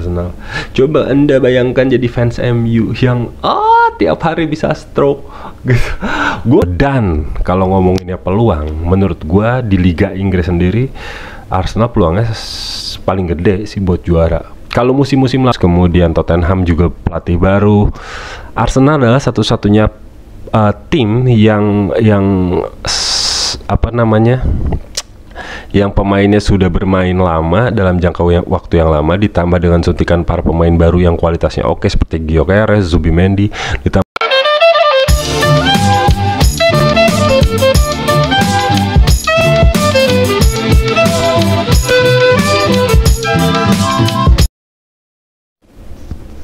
Arsenal. Coba Anda bayangkan jadi fans MU yang tiap hari bisa stroke gitu. Dan kalau ngomonginnya peluang, menurut gue di Liga Inggris sendiri Arsenal peluangnya paling gede sih buat juara. Kalau musim-musim lalu, kemudian Tottenham juga pelatih baru, Arsenal adalah satu-satunya tim yang yang pemainnya sudah bermain lama dalam jangka waktu yang lama, ditambah dengan suntikan para pemain baru yang kualitasnya oke seperti Gyökeres, Zubimendi, ditambah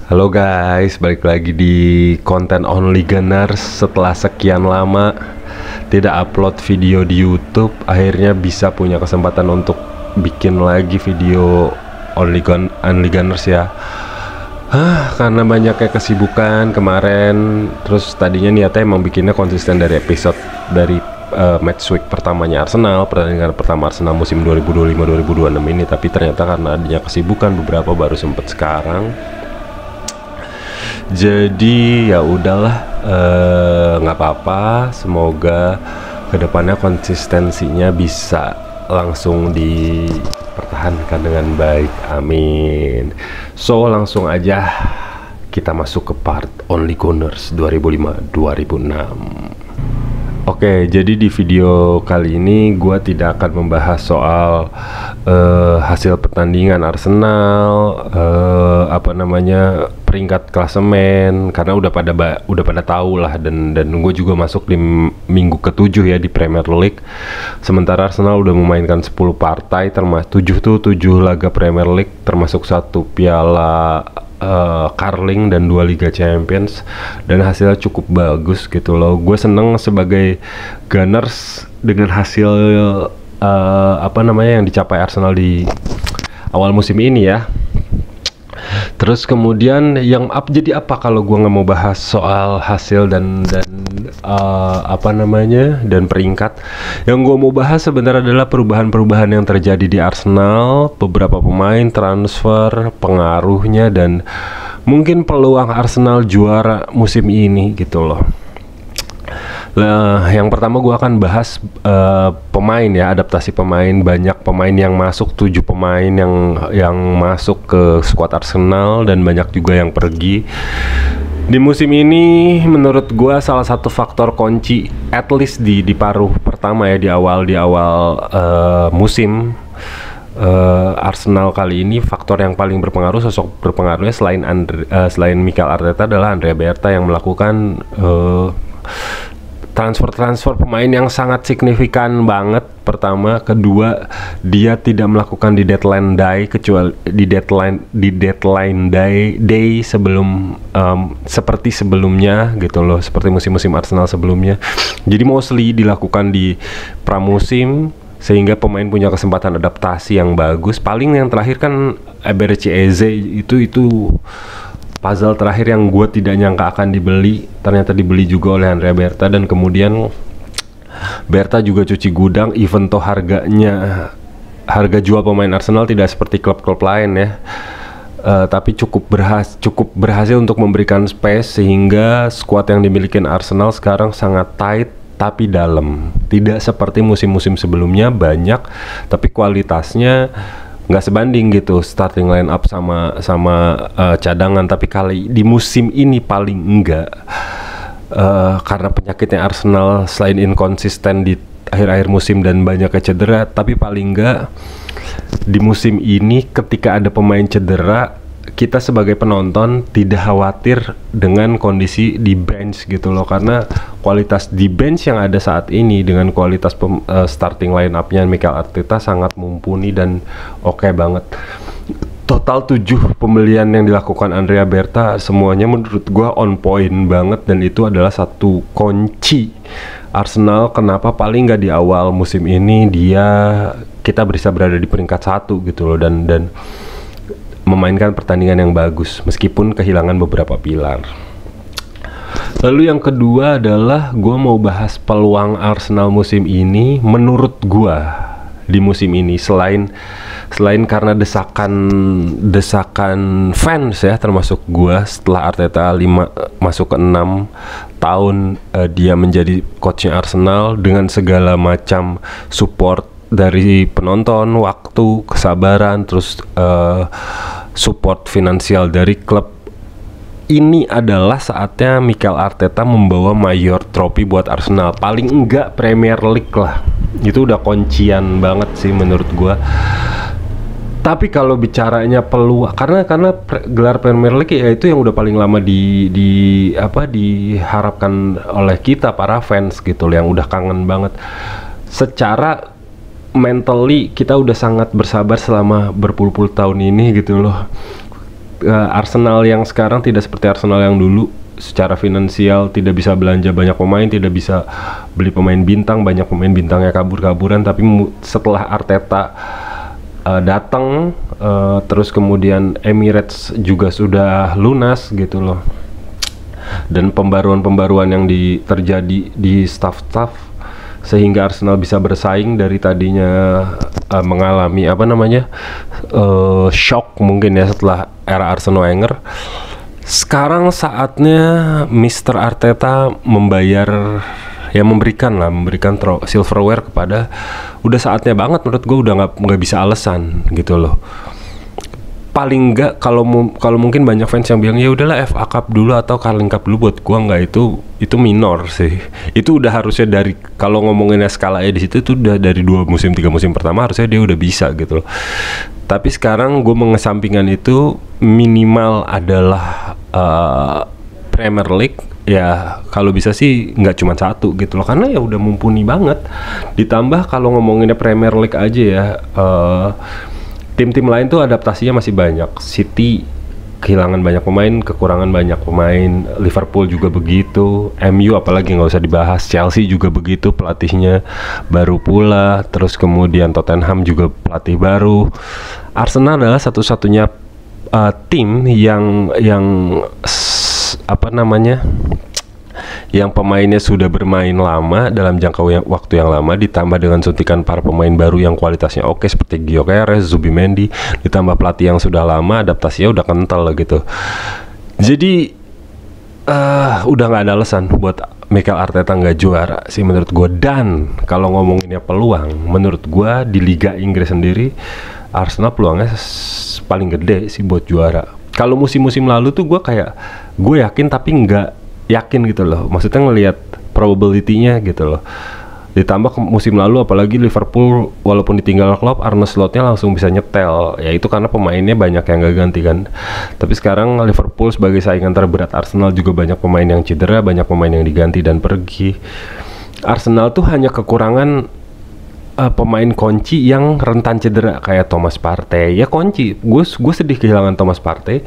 Halo guys, balik lagi di konten Only Gunners. Setelah sekian lama tidak upload video di YouTube, akhirnya bisa punya kesempatan untuk bikin lagi video Only Gunners ya. Karena banyaknya kesibukan kemarin, terus tadinya niatnya emang bikinnya konsisten dari episode dari match week pertamanya Arsenal, pertandingan pertama Arsenal musim 2025-2026 ini, tapi ternyata karena adanya kesibukan beberapa baru sempet sekarang. Jadi ya udahlah, nggak apa-apa. Semoga kedepannya konsistensinya bisa langsung dipertahankan dengan baik, amin. So langsung aja kita masuk ke part Only Gunners 2005-2006. Oke, jadi di video kali ini gue tidak akan membahas soal hasil pertandingan Arsenal, peringkat klasemen, karena udah pada tahu lah, dan gue juga masuk di minggu ke-7 ya di Premier League. Sementara Arsenal udah memainkan 10 partai, termasuk 7 laga Premier League, termasuk 1 piala Carling dan 2 Liga Champions, dan hasilnya cukup bagus gitu loh. Gue seneng sebagai Gunners dengan hasil yang dicapai Arsenal di awal musim ini ya. Terus kemudian jadi apa kalau gue nggak mau bahas soal hasil dan peringkat. Yang gue mau bahas sebenarnya adalah perubahan-perubahan yang terjadi di Arsenal, beberapa pemain transfer, pengaruhnya, dan mungkin peluang Arsenal juara musim ini gitu loh. Nah, yang pertama gue akan bahas pemain ya, adaptasi pemain. Banyak pemain yang masuk, 7 pemain yang masuk ke skuad Arsenal, dan banyak juga yang pergi. Di musim ini menurut gue salah satu faktor kunci, at least di paruh pertama ya, di awal musim Arsenal kali ini, faktor yang paling berpengaruh, sosok berpengaruhnya selain Mikel Arteta adalah Andrea Berta yang melakukan transfer pemain yang sangat signifikan banget. Pertama, kedua, dia tidak melakukan di deadline day, kecuali di deadline day sebelum seperti sebelumnya gitu loh, seperti musim-musim Arsenal sebelumnya. Jadi mostly dilakukan di pramusim, sehingga pemain punya kesempatan adaptasi yang bagus. Paling yang terakhir kan Eberechi Eze, itu puzzle terakhir yang gue tidak nyangka akan dibeli, ternyata dibeli juga oleh Andrea Berta. Dan kemudian Berta juga cuci gudang, even toh harga jual pemain Arsenal tidak seperti klub-klub lain ya, tapi cukup berhasil untuk memberikan space, sehingga skuad yang dimiliki Arsenal sekarang sangat tight tapi dalam. Tidak seperti musim-musim sebelumnya banyak, tapi kualitasnya nggak sebanding gitu, starting line up sama cadangan. Tapi kali di musim ini paling enggak, karena penyakitnya Arsenal selain inkonsisten di akhir-akhir musim dan banyaknya cedera, tapi paling enggak di musim ini ketika ada pemain cedera, kita sebagai penonton tidak khawatir dengan kondisi di bench gitu loh, karena kualitas di bench yang ada saat ini dengan kualitas starting line up-nya Mikel Arteta sangat mumpuni dan oke banget. Total 7 pembelian yang dilakukan Andrea Berta semuanya menurut gua on point banget, dan itu adalah satu kunci Arsenal kenapa paling nggak di awal musim ini kita bisa berada di peringkat 1 gitu loh, dan memainkan pertandingan yang bagus meskipun kehilangan beberapa pilar. Lalu yang kedua adalah gue mau bahas peluang Arsenal musim ini. Menurut gue di musim ini, selain selain karena desakan fans ya, termasuk gua setelah Arteta masuk ke 6 tahun dia menjadi coachnya Arsenal dengan segala macam support dari penonton, waktu, kesabaran, terus support finansial dari klub. Ini adalah saatnya Mikel Arteta membawa mayor trofi buat Arsenal, paling enggak Premier League lah. Itu udah kuncian banget sih menurut gua. Tapi kalau bicaranya peluang, karena gelar Premier League ya itu yang udah paling lama diharapkan oleh kita para fans gitu loh, yang udah kangen banget. Secara mentally kita udah sangat bersabar selama berpuluh-puluh tahun ini gitu loh. Arsenal yang sekarang tidak seperti Arsenal yang dulu. Secara finansial tidak bisa belanja banyak pemain, tidak bisa beli pemain bintang, banyak pemain bintangnya kabur-kaburan. Tapi setelah Arteta datang, terus kemudian Emirates juga sudah lunas gitu loh, dan pembaruan yang terjadi di staff sehingga Arsenal bisa bersaing dari tadinya mengalami shock mungkin ya setelah era Arsene Wenger. Sekarang saatnya Mr. Arteta memberikan silverware kepada, udah saatnya banget menurut gue, udah nggak bisa alasan gitu loh. Paling nggak kalau mungkin banyak fans yang bilang ya udahlah FA Cup dulu atau Carling Cup dulu, buat gua nggak, itu minor sih. Itu udah harusnya dari, kalau ngomongin skalanya di situ itu udah dari 3 musim pertama harusnya dia udah bisa gitu loh. Tapi sekarang gue mengesampingkan itu, minimal adalah Premier League ya, kalau bisa sih nggak cuma 1 gitu loh, karena ya udah mumpuni banget. Ditambah kalau ngomonginnya Premier League aja ya, tim-tim lain tuh adaptasinya masih banyak. City kehilangan banyak pemain, kekurangan banyak pemain. Liverpool juga begitu. MU apalagi nggak usah dibahas. Chelsea juga begitu, pelatihnya baru pula. Terus kemudian Tottenham juga pelatih baru. Arsenal adalah satu-satunya tim yang yang pemainnya sudah bermain lama dalam jangka waktu yang lama, ditambah dengan suntikan para pemain baru yang kualitasnya oke seperti Gyökeres, Zubimendi, ditambah pelatih yang sudah lama, adaptasinya udah kental gitu. Jadi udah nggak ada alasan buat Mikel Arteta nggak juara sih menurut gue. Dan kalau ngomonginnya peluang, menurut gue di Liga Inggris sendiri Arsenal peluangnya paling gede sih buat juara. Kalau musim-musim lalu tuh gue yakin tapi nggak yakin gitu loh, maksudnya ngelihat probability-nya gitu loh. Ditambah musim lalu apalagi Liverpool walaupun ditinggal Klopp, Arne Slot-nya langsung bisa nyetel, ya itu karena pemainnya banyak yang gak ganti kan. Tapi sekarang Liverpool sebagai saingan terberat Arsenal juga banyak pemain yang cedera, banyak pemain yang diganti dan pergi. Arsenal tuh hanya kekurangan pemain kunci yang rentan cedera kayak Thomas Partey. Ya kunci, gue sedih kehilangan Thomas Partey,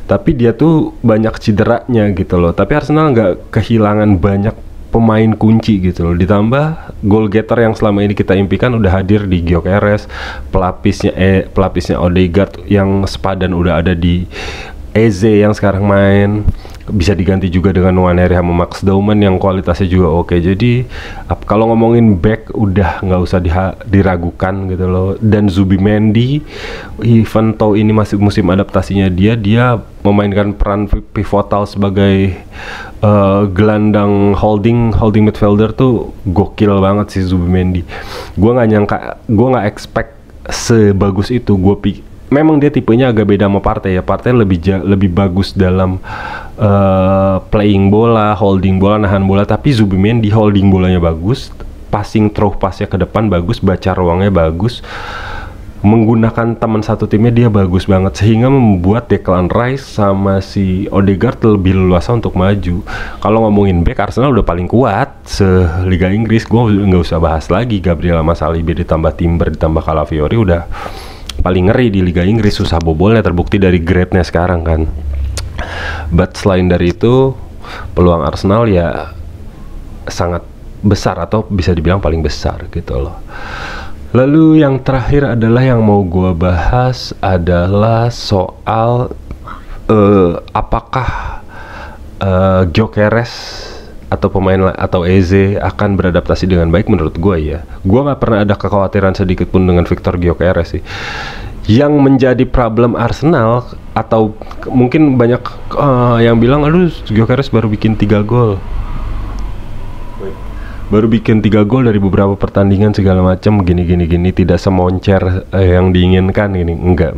tapi dia tuh banyak cederanya gitu loh. Tapi Arsenal nggak kehilangan banyak pemain kunci gitu loh. Ditambah goal getter yang selama ini kita impikan udah hadir di Gyökeres, pelapisnya Odegaard yang sepadan udah ada di Eze yang sekarang main. Bisa diganti juga dengan Nwaneri sama Max Dauman yang kualitasnya juga oke. Jadi kalau ngomongin back udah nggak usah diragukan gitu loh. Dan Zubimendi, even though ini masih musim adaptasinya dia memainkan peran pivotal sebagai gelandang holding midfielder tuh gokil banget sih Zubimendi. Gue nggak expect sebagus itu. Memang dia tipenya agak beda sama Partey ya. Partey lebih bagus dalam playing bola, holding bola, nahan bola. Tapi Zubimendi holding bolanya bagus, passing through passnya ke depan bagus, baca ruangnya bagus, menggunakan teman satu timnya dia bagus banget, sehingga membuat Declan Rice sama si Odegaard lebih leluasa untuk maju. Kalau ngomongin back, Arsenal udah paling kuat se-Liga Inggris. Gue nggak usah bahas lagi. Gabriel sama Saliba ditambah Timber ditambah Calafiori udah paling ngeri di Liga Inggris. Susah bobolnya, terbukti dari grade-nya sekarang kan. But selain dari itu, peluang Arsenal ya sangat besar, atau bisa dibilang paling besar gitu loh. Lalu yang terakhir adalah yang mau gue bahas adalah soal apakah Gyökeres atau atau Eze akan beradaptasi dengan baik, menurut gue ya. Gue nggak pernah ada kekhawatiran sedikit pun dengan Victor Gyökeres sih. Yang menjadi problem Arsenal, atau mungkin banyak yang bilang, aduh Gyökeres baru bikin 3 gol. Baru bikin 3 gol dari beberapa pertandingan segala macam, gini, tidak semoncer yang diinginkan ini. Enggak,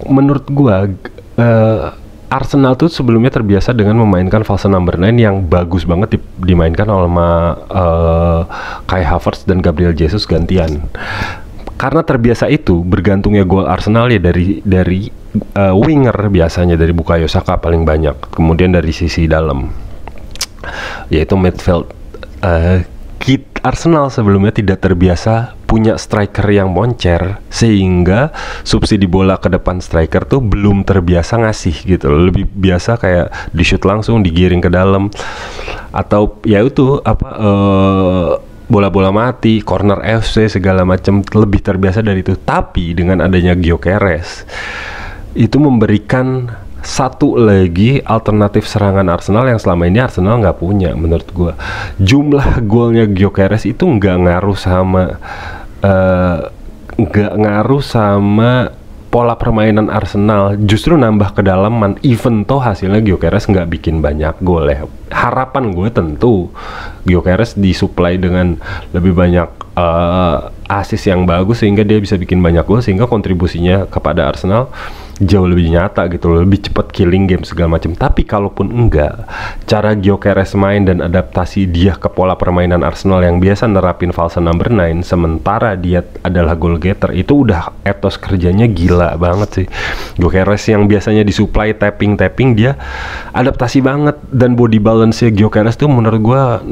menurut gua Arsenal tuh sebelumnya terbiasa dengan memainkan false number 9 yang bagus banget dimainkan oleh Kai Havertz dan Gabriel Jesus gantian. Karena terbiasa itu, bergantungnya gol Arsenal ya dari winger, biasanya dari Bukayo Saka paling banyak, kemudian dari sisi dalam yaitu midfield. Arsenal sebelumnya tidak terbiasa punya striker yang moncer, sehingga subsidi bola ke depan striker tuh belum terbiasa ngasih gitu. Lebih biasa kayak di shoot langsung, digiring ke dalam, atau ya itu bola-bola mati, corner FC segala macam, lebih terbiasa dari itu. Tapi dengan adanya Gyökeres itu memberikan satu lagi alternatif serangan Arsenal yang selama ini Arsenal nggak punya, menurut gue. Jumlah golnya Gyökeres itu nggak ngaruh sama pola permainan Arsenal, justru nambah kedalaman. Even toh hasilnya Gyökeres nggak bikin banyak gol ya. Harapan gue tentu Gyökeres disuplai dengan lebih banyak assist yang bagus, sehingga dia bisa bikin banyak gol, sehingga kontribusinya kepada Arsenal jauh lebih nyata gitu loh, lebih cepat killing game segala macam. Tapi kalaupun enggak, cara Gyökeres main dan adaptasi dia ke pola permainan Arsenal yang biasa nerapin false number 9, sementara dia adalah goal getter, itu udah etos kerjanya gila banget sih. Gyökeres yang biasanya disuplai tapping, dia adaptasi banget, dan body balance-nya Gyökeres tuh menurut gua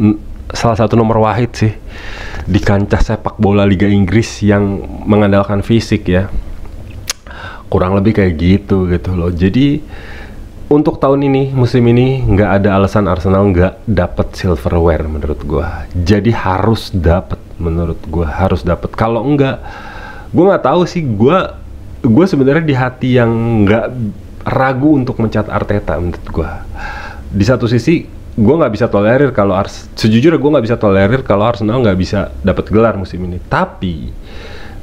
salah satu nomor wahid sih di kancah sepak bola Liga Inggris yang mengandalkan fisik ya. Kurang lebih kayak gitu loh. Jadi untuk tahun ini, musim ini, nggak ada alasan Arsenal nggak dapat silverware menurut gua. Jadi harus dapat, menurut gua harus dapat. Kalau enggak, gua nggak tahu sih. Gua sebenarnya di hati yang nggak ragu untuk mencat Arteta, menurut gua. Di satu sisi, gua nggak bisa tolerir kalau sejujurnya gua nggak bisa tolerir kalau Arsenal nggak bisa dapat gelar musim ini. Tapi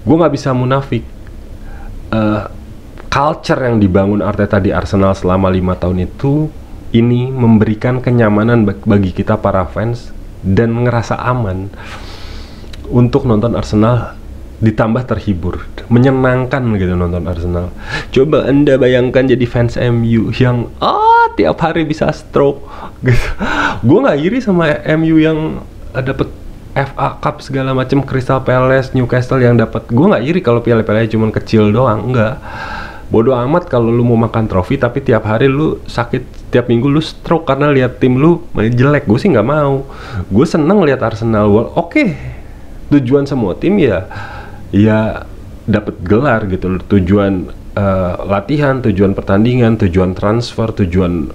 gua nggak bisa munafik. Culture yang dibangun Arteta di Arsenal selama 5 tahun ini memberikan kenyamanan bagi kita para fans, dan ngerasa aman untuk nonton Arsenal, ditambah terhibur, menyenangkan gitu nonton Arsenal. Coba Anda bayangkan jadi fans MU yang tiap hari bisa stroke gitu. Gue nggak iri sama MU yang dapet FA Cup segala macam, Crystal Palace, Newcastle yang dapat. Gue nggak iri kalau piala-pialanya cuma kecil doang, enggak. Bodoh amat kalau lu mau makan trofi tapi tiap hari lu sakit, tiap minggu lu stroke karena lihat tim lu main jelek. Gue sih nggak mau. Gue seneng lihat Arsenal. Oke, tujuan semua tim ya dapat gelar gitu loh. Tujuan latihan, tujuan pertandingan, tujuan transfer, tujuan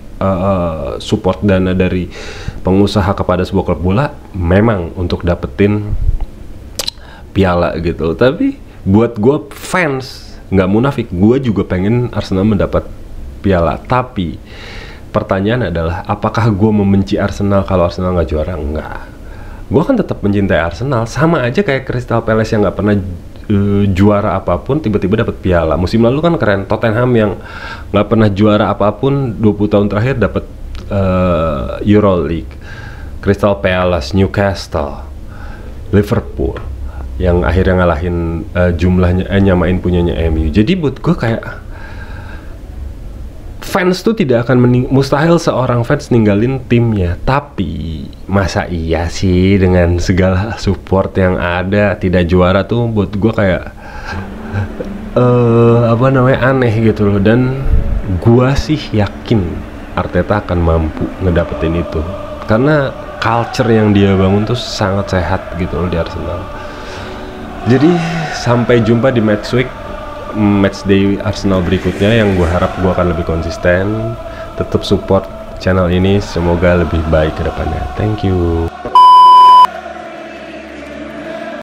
support dana dari pengusaha kepada sebuah klub bola memang untuk dapetin piala gitu loh. Tapi buat gue fans, nggak munafik, gue juga pengen Arsenal mendapat piala. Tapi pertanyaan adalah, apakah gue membenci Arsenal kalau Arsenal nggak juara? Enggak. Gue kan tetap mencintai Arsenal. Sama aja kayak Crystal Palace yang nggak pernah juara apapun tiba-tiba dapat piala. Musim lalu kan keren. Tottenham yang nggak pernah juara apapun 20 tahun terakhir dapat Euroleague. Crystal Palace, Newcastle, Liverpool yang akhirnya ngalahin jumlahnya nyamain punyanya MU. Jadi buat gue kayak fans tuh tidak akan mustahil seorang fans ninggalin timnya. Tapi masa iya sih dengan segala support yang ada tidak juara tuh, buat gue kayak aneh gitu loh. Dan gue sih yakin Arteta akan mampu ngedapetin itu, karena culture yang dia bangun tuh sangat sehat gitu loh di Arsenal. Jadi sampai jumpa di match day Arsenal berikutnya, yang gue harap gue akan lebih konsisten. Tetap support channel ini, semoga lebih baik ke depannya. Thank you.